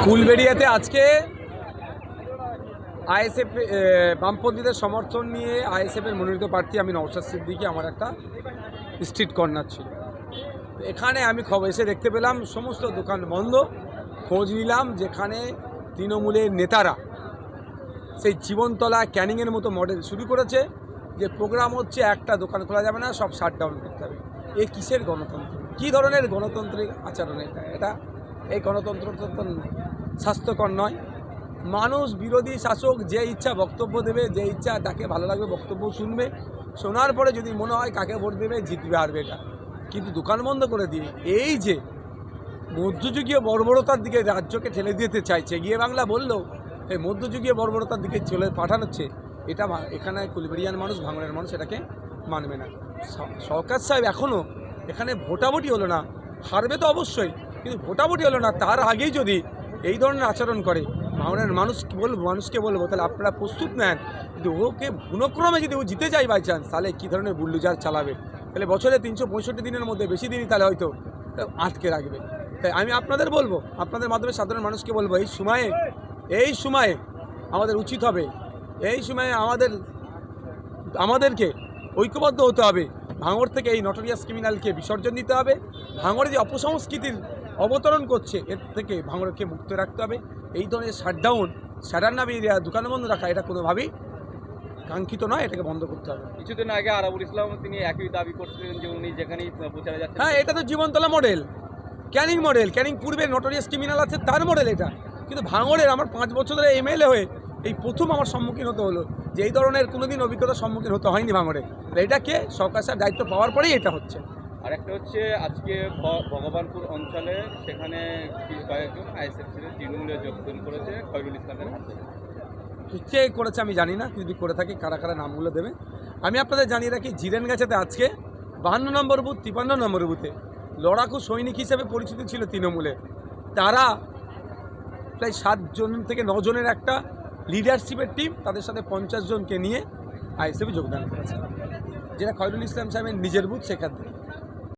কুলবেড়িয়াতে আজকে আইএসএফ বামপন্থীদের সমর্থন নিয়ে আইএসএফের মনোনীত প্রার্থী আমি নওশাদ সিদ্দিকী আমার একটা স্ট্রিট কর্নার ছিল। এখানে আমি খবর এসে দেখতে পেলাম সমস্ত দোকান বন্ধ। খোঁজ নিলাম যেখানে তৃণমূলের নেতারা সেই জীবনতলা ক্যানিংয়ের মতো মডেল শুরু করেছে, যে প্রোগ্রাম হচ্ছে একটা দোকান খোলা যাবে না, সব শাটডাউন করতে হবে। এ কিসের গণতন্ত্র? কী ধরনের গণতান্ত্রিক আচরণ এটা? এই গণতন্ত্র তো স্বাস্থ্যকর নয়। মানুষ বিরোধী শাসক যে ইচ্ছা বক্তব্য দেবে, যে ইচ্ছা তাকে ভালো লাগবে বক্তব্য শুনবে, শোনার পরে যদি মনে হয় কাকে ভোট দেবে, জিতবে হারবে এটা। কিন্তু দোকান বন্ধ করে দিয়ে এই যে মধ্যযুগীয় বর্বরতার দিকে রাজ্যকে ঠেলে দিতে চাইছে, গিয়ে বাংলা বললেও এই মধ্যযুগীয় বর্বরতার দিকে চলে পাঠানোচ্ছে, এটা এখানে কুলবেড়িয়ান মানুষ, ভাঙড়ের মানুষ এটাকে মানবে না। সরকার সাহেব এখনও এখানে ভোটাভুটি হলো না, হারবে তো অবশ্যই, কিন্তু ভোটাভুটি হলো না তার আগেই যদি এই ধরনের আচরণ করে, ভাঙড়ের মানুষকে বলবো তাহলে আপনারা প্রস্তুত নেন। কিন্তু ওকে গুণক্রমে যদি ও জিতে যায় বাই চান্স, তাহলে কী ধরনের বুল্ডোজার চালাবে, তাহলে বছরে 365 দিনের মধ্যে বেশি দিনই তাহলে হয়তো আটকে রাখবে। তাই আমি আপনাদের বলবো, আপনাদের মাধ্যমে সাধারণ মানুষকে বলবো, এই সময়ে আমাদের উচিত হবে, এই সময়ে আমাদেরকে ঐক্যবদ্ধ হতে হবে। ভাঙড় থেকে এই নটোরিয়াস ক্রিমিনালকে বিসর্জন দিতে হবে। ভাঙড়ে যে অপসংস্কৃতির অবতরণ করছে, এর থেকে ভাঙড়কে মুক্ত রাখতে হবে। এই ধরনের শাটার না এরিয়া দোকান বন্ধ রাখা, এটা কোনোভাবেই কাঙ্ক্ষিত নয়, এটাকে বন্ধ করতে হবে। কিছুদিন আগে আরাবুল ইসলাম তিনি একই দাবি করছিলেন যে উনি যেখানেই প্রচারে যাচ্ছেন। হ্যাঁ, এটা তো জীবনতলা মডেল, ক্যানিং মডেল, ক্যানিং পূর্বে নটোরিয়াস ক্রিমিনাল আছে তার মডেল এটা। কিন্তু ভাঙড়ের আমার 5 বছর ধরে এমএলএ হয়ে এই প্রথম আমার সম্মুখীন হতে হলো যে এই ধরনের কোনোদিন অভিজ্ঞতার সম্মুখীন হতে হয়নি ভাঙড়ে। এটাকে সরকার সাহেব দায়িত্ব পাওয়ার পরেই এটা হচ্ছে। আর একটা হচ্ছে আজকে ভগবানপুর অঞ্চলে সেখানে কয়েকজন আইএসএফ ছিলেন তৃণমূলে যোগদান করেছে খয়রুল ইসলামের হাতে। কে করেছে আমি জানি না, যদি করে থাকে কারা কারা নামগুলো দেবে। আমি আপনাদের জানিয়ে রাখি, জিরেনগাছাতে আজকে 52 নম্বর বুথ, 53 নম্বর বুথে লড়াকু সৈনিক হিসেবে পরিচিত ছিল তৃণমূলে, তারা প্রায় 7 জন থেকে 9 জনের একটা লিডারশিপের টিম, তাদের সাথে 50 জনকে নিয়ে আইএসএফে যোগদান করেছে, যেটা খয়রুল ইসলাম সাহেবের নিজের বুথ সেখান থেকে।